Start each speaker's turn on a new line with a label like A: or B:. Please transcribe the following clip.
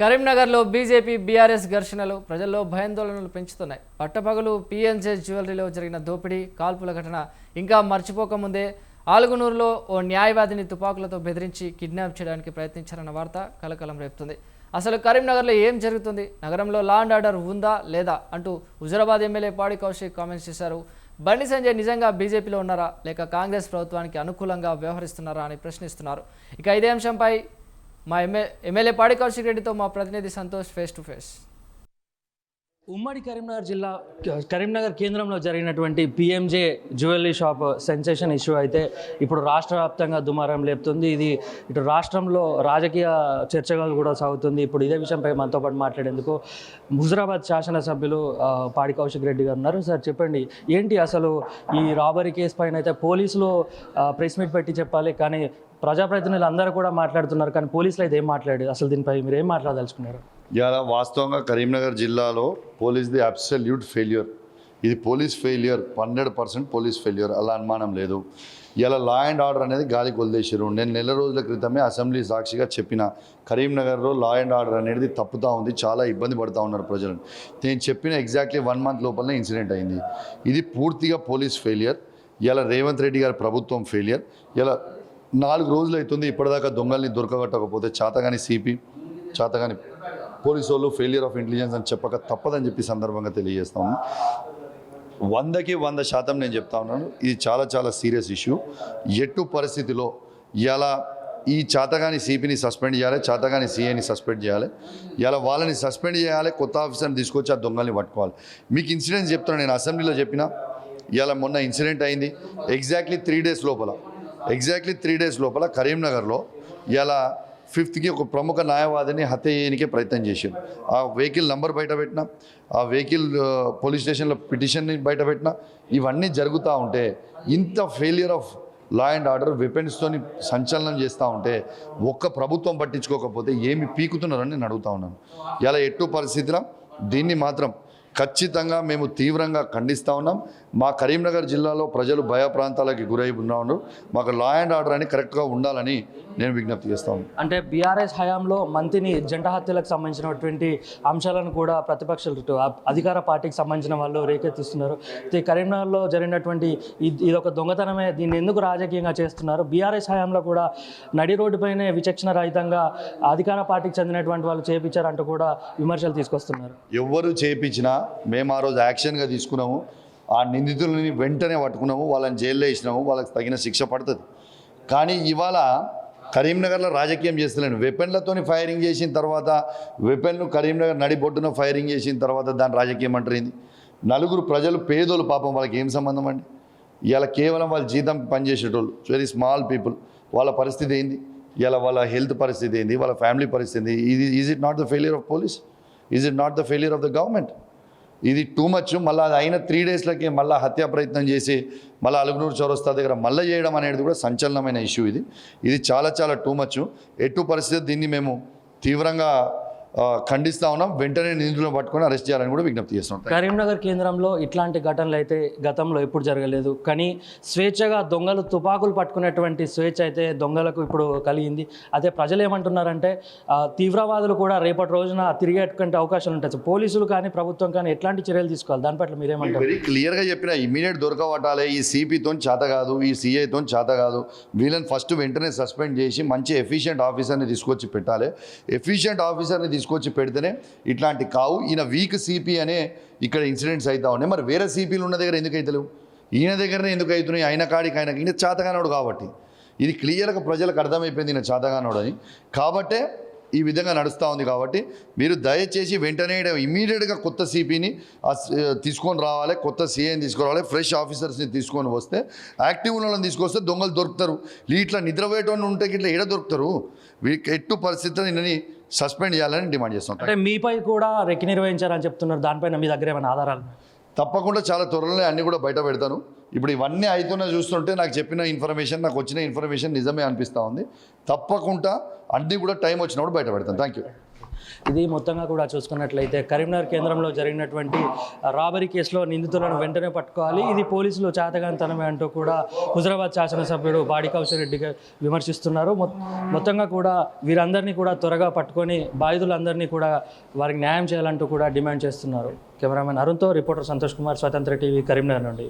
A: కరీంనగర్లో BJP BRS ఘర్షణలు ప్రజల్లో భయాందోళనలు పెంచుతున్నాయి. పట్టపగలు పీఎన్జే జ్యువెలరీలో జరిగిన దోపిడీ కాల్పుల ఘటన ఇంకా మర్చిపోకముందే ఆలుగునూరులో ఓ న్యాయవాదిని తుపాకులతో బెదిరించి కిడ్నాప్ చేయడానికి ప్రయత్నించారన్న వార్త కలకలం రేపుతుంది. అసలు కరీంనగర్లో ఏం జరుగుతుంది, నగరంలో లా అండ్ ఆర్డర్ ఉందా లేదా అంటూ హుజురాబాద్ ఎమ్మెల్యే పాడి కౌశిక్ కామెంట్స్ చేశారు. బండి సంజయ్ నిజంగా బీజేపీలో ఉన్నారా లేక కాంగ్రెస్ ప్రభుత్వానికి అనుకూలంగా వ్యవహరిస్తున్నారా అని ప్రశ్నిస్తున్నారు. ఇక ఇదే అంశంపై మా ఎమ్మెల్యే పాడి కౌశిక్ రెడ్డితో మా ప్రతినిధి సంతోష్ ఫేస్ టు ఫేస్.
B: ఉమ్మడి కరీంనగర్ కేంద్రంలో జరిగినటువంటి PMJ jewellery shop sensation issue అయితే ఇప్పుడు రాష్ట్ర వ్యాప్తంగా దుమారం లేపుతుంది. ఇది ఇటు రాష్ట్రంలో రాజకీయ చర్చగా కూడా సాగుతుంది. ఇప్పుడు ఇదే విషయంపై మనతో పాటు మాట్లాడేందుకు హుజురాబాద్ శాసనసభ్యులు పాడి కౌశిక్ రెడ్డి గారు ఉన్నారు. సార్ చెప్పండి, ఏంటి అసలు ఈ రాబరీ కేసు పైన అయితే పోలీసులు ప్రెస్ మీట్ పెట్టి చెప్పాలి, కానీ ప్రజాప్రతినిధులు అందరూ కూడా మాట్లాడుతున్నారు, కానీ పోలీసులు అయితే ఏం మాట్లాడారు? అసలు దీనిపై మీరు ఏం మాట్లాడదలుచుకున్నారు?
C: ఇలా వాస్తవంగా కరీంనగర్ జిల్లాలో పోలీస్ది అబ్సల్యూట్ ఫెయిల్యూర్. ఇది పోలీస్ ఫెయిల్యూర్, 100% పోలీస్ ఫెయిల్యూర్, అలా అనుమానం లేదు. ఇలా లా అండ్ ఆర్డర్ అనేది గాలికి వదిలేసారు. నేను నెల రోజుల క్రితమే అసెంబ్లీ సాక్షిగా చెప్పిన, కరీంనగర్లో లా అండ్ ఆర్డర్ అనేది తప్పుతూ ఉంది, చాలా ఇబ్బంది పడుతూ ఉన్నారు ప్రజలు. నేను చెప్పిన ఎగ్జాక్ట్లీ 1 మంత్ లోపలనే ఇన్సిడెంట్ అయింది. ఇది పూర్తిగా పోలీస్ ఫెయిల్యూర్. ఇలా రేవంత్ రెడ్డి గారి ప్రభుత్వం ఫెయిల్యూర్. ఇలా 4 రోజులు అవుతుంది ఇప్పటిదాకా దొంగల్ని దొరకగట్టకపోతే చేతగాని సిపి, చేతగాని పోలీసు వాళ్ళు ఫెయిల్యూర్ ఆఫ్ ఇంటెలిజెన్స్ అని చెప్పక తప్పదని చెప్పి సందర్భంగా తెలియజేస్తాము. 100% నేను చెప్తా ఉన్నాను, ఇది చాలా చాలా సీరియస్ ఇష్యూ. ఎట్టు పరిస్థితిలో ఇలా ఈ చేతగాని సిపిని సస్పెండ్ చేయాలి, చేతగాని సిఐని సస్పెండ్ చేయాలి. ఇలా వాళ్ళని సస్పెండ్ చేయాలి, కొత్త ఆఫీసర్ని తీసుకొచ్చి ఆ దొంగల్ని పట్టుకోవాలి. మీకు ఇన్సిడెంట్స్ చెప్తున్నాను, నేను అసెంబ్లీలో చెప్పిన. ఇలా మొన్న ఇన్సిడెంట్ అయింది ఎగ్జాక్ట్లీ 3 డేస్ లోపల కరీంనగర్లో ఇలా 5th ఒక ప్రముఖ న్యాయవాదిని హత్య చేయడానికే ప్రయత్నం చేశారు. ఆ వెహికల్ నంబర్ బయట పెట్టిన, ఆ వెహికల్ పోలీస్ స్టేషన్లో పిటిషన్ని బయట పెట్టిన, ఇవన్నీ జరుగుతూ ఉంటే ఇంత failure of law and order వెపన్స్తోని సంచలనం చేస్తూ ఉంటే ఒక్క ప్రభుత్వం పట్టించుకోకపోతే ఏమి పీకుతున్నారని నేను అడుగుతా ఉన్నాను. ఇలా ఎట్టు పరిస్థితిలో దీన్ని మాత్రం ఖచ్చితంగా మేము తీవ్రంగా ఖండిస్తూ ఉన్నాం. మా కరీంనగర్ జిల్లాలో ప్రజలు భయ ప్రాంతాలకి గురై ఉన్నారు. మాకు లా అండ్ ఆర్డర్ అని కరెక్ట్గా ఉండాలని నేను విజ్ఞప్తి చేస్తాను.
B: అంటే బీఆర్ఎస్ హయాంలో మంత్రిని జంట హత్యలకు సంబంధించినటువంటి అంశాలను కూడా ప్రతిపక్షాలు అధికార పార్టీకి సంబంధించిన వాళ్ళు రేకెత్తిస్తున్నారు. కరీంనగర్లో జరిగినటువంటి ఇదొక దొంగతనమే, దీన్ని ఎందుకు రాజకీయంగా చేస్తున్నారు? బీఆర్ఎస్ హయాంలో కూడా నడి రోడ్డుపైనే విచక్షణ రహితంగా అధికార పార్టీకి చెందినటువంటి వాళ్ళు చేపించారంటూ కూడా విమర్శలు తీసుకొస్తున్నారు.
C: ఎవరు చేపించినా మేము ఆ రోజు యాక్షన్గా తీసుకున్నాము. ఆ నిందితులని వెంటనే పట్టుకున్నాము, వాళ్ళని జైల్లో వేసినాము, వాళ్ళకి తగిన శిక్ష పడుతుంది. కానీ ఇవాళ కరీంనగర్లో రాజకీయం చేస్తలేను. వెపన్లతోని ఫైరింగ్ చేసిన తర్వాత, వెపన్ను కరీంనగర్ నడిబొడ్డున ఫైరింగ్ చేసిన తర్వాత దాని రాజకీయం అంటారేంది? 4 ప్రజలు పేదోళ్ళు, పాపం వాళ్ళకి ఏం సంబంధం అండి? ఇలా కేవలం వాళ్ళ జీతం పనిచేసేటోళ్ళు, వెరీ స్మాల్ పీపుల్, వాళ్ళ పరిస్థితి ఏంది? ఇలా వాళ్ళ హెల్త్ పరిస్థితి ఏంది? వాళ్ళ ఫ్యామిలీ పరిస్థితి ఏంది? Is it not the failure of police? Is it not the failure of the government? ఇది టూ మచ్. మళ్ళీ అది అయిన 3 డేస్లకి మళ్ళీ హత్యా ప్రయత్నం చేసి మళ్ళీ అలుగునూరు చౌరస్తా దగ్గర మళ్ళీ చేయడం అనేది కూడా సంచలనమైన ఇష్యూ. ఇది చాలా చాలా టూ మచ్. ఎటు పరిస్థితి దీన్ని మేము తీవ్రంగా ఖండిస్తూ ఉన్నాం. వెంటనే నిందితులను పట్టుకొని అరెస్ట్ చేయాలని కూడా విజ్ఞప్తి చేస్తున్నాం.
B: కరీంనగర్ కేంద్రంలో ఇట్లాంటి ఘటనలు అయితే గతంలో ఎప్పుడు జరగలేదు, కానీ స్వేచ్ఛగా దొంగలు తుపాకులు పట్టుకునేటువంటి స్వేచ్ఛ అయితే దొంగలకు ఇప్పుడు కలిగింది. అదే ప్రజలు ఏమంటున్నారంటే తీవ్రవాదులు కూడా రేపటి రోజున తిరిగేటువంటి అవకాశాలు ఉంటాయి. పోలీసులు కానీ ప్రభుత్వం కానీ ఎట్లాంటి చర్యలు తీసుకోవాలి, దాని పట్ల మీరేమంటారు?
C: వెరీ క్లియర్గా చెప్పిన, ఇమీడియట్ దొరకబట్టాలి. ఈ సిపితో చేత కాదు, ఈ సిఐతో చేత కాదు, వీళ్ళని ఫస్ట్ వెంటనే సస్పెండ్ చేసి మంచి ఎఫిషియెంట్ ఆఫీసర్ని తీసుకొచ్చి పెట్టాలి. ఎఫిషియెంట్ ఆఫీసర్ని తీసుకొచ్చి పెడితేనే ఇట్లాంటి కావు. ఈయన వీక్ సిపి అనే ఇక్కడ ఇన్సిడెంట్స్ అవుతా ఉన్నాయి. మరి వేరే సిపిలు ఉన్న దగ్గర ఎందుకు అవుతలేవు? ఈయన దగ్గరనే ఎందుకు అవుతున్నాయి? ఆయన కాడికి ఈయన చేతగానోడు కాబట్టి ఇది క్లియర్గా ప్రజలకు అర్థమైపోయింది ఈయన చేతగానోడు అని. కాబట్టే ఈ విధంగా నడుస్తూ ఉంది. కాబట్టి మీరు దయచేసి వెంటనే ఇమీడియట్గా కొత్త సిపిని తీసుకొని రావాలి, కొత్త సిఐని తీసుకురావాలి, ఫ్రెష్ ఆఫీసర్స్ని తీసుకొని వస్తే, యాక్టివ్ వాళ్ళని తీసుకొస్తే దొంగలు దొరుకుతారు. ఇట్లా నిద్రపోయేటోళ్ళు ఉంటే ఇట్లా ఎడ దొరుకుతారు? వీరికి ఎట్టు పరిస్థితుల్లో నిన్నని సస్పెండ్ చేయాలని డిమాండ్ చేస్తాం.
B: అంటే మీపై కూడా రెక్కి నిర్వహించారని చెప్తున్నారు, దానిపైన మీ దగ్గర ఏమైనా ఆధారాలు?
C: తప్పకుండా చాలా త్వరలోనే అన్నీ కూడా బయట పెడతాను. ఇప్పుడు ఇవన్నీ అవుతున్నా చూస్తుంటే నాకు చెప్పిన ఇన్ఫర్మేషన్, నాకు వచ్చిన ఇన్ఫర్మేషన్ నిజమే అనిపిస్తూ ఉంది. తప్పకుండా అన్నీ కూడా టైం వచ్చినప్పుడు బయట పెడతాను. Thank you.
B: ఇది మొత్తంగా కూడా చూసుకున్నట్లయితే కరీంనగర్ కేంద్రంలో జరిగినటువంటి రాబరీ కేసులో నిందితులను వెంటనే పట్టుకోవాలి, ఇది పోలీసులు చాతగానితనమే అంటూ కూడా హుజరాబాద్ శాసనసభ్యుడు బాడి కౌశల్ రెడ్డి విమర్శిస్తున్నారు. మొత్తంగా కూడా వీరందరినీ కూడా త్వరగా పట్టుకొని బాధితులందరినీ కూడా వారికి న్యాయం చేయాలంటూ కూడా డిమాండ్ చేస్తున్నారు. కెమెరామెన్ అరుణ్తో రిపోర్టర్ సంతోష్ కుమార్, స్వతంత్ర టీవీ, కరీంనగర్ నుండి.